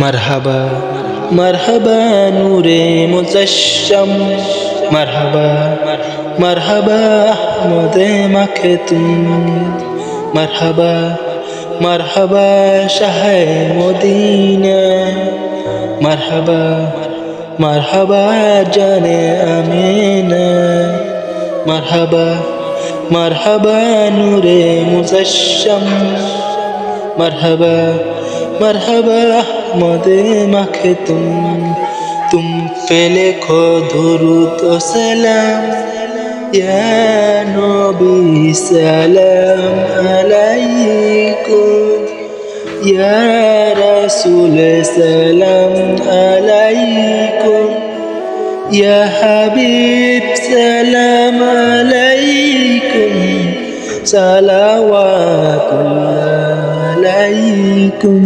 মারহাবা মারহাবা নূরে মুজাশশম, মারহাবা মারহাবা আহমদে মাখতুম, মারহাবা মারহাবা শাহে মদিনা, মারহাবা মারহাবা জানে আমিনা, মারহাবা মারহাবা নূরে মুজাশশম, মারহাবা মারহাবা আহমদে মাখতুম। तुम पे लिखो दुरूद व सलाम या नबी सलाम अलैकुम, या रसूल सलाम अलैकुम, या हबीब सलाम अलैकुम, सलावतुल्लाह अलैकुम।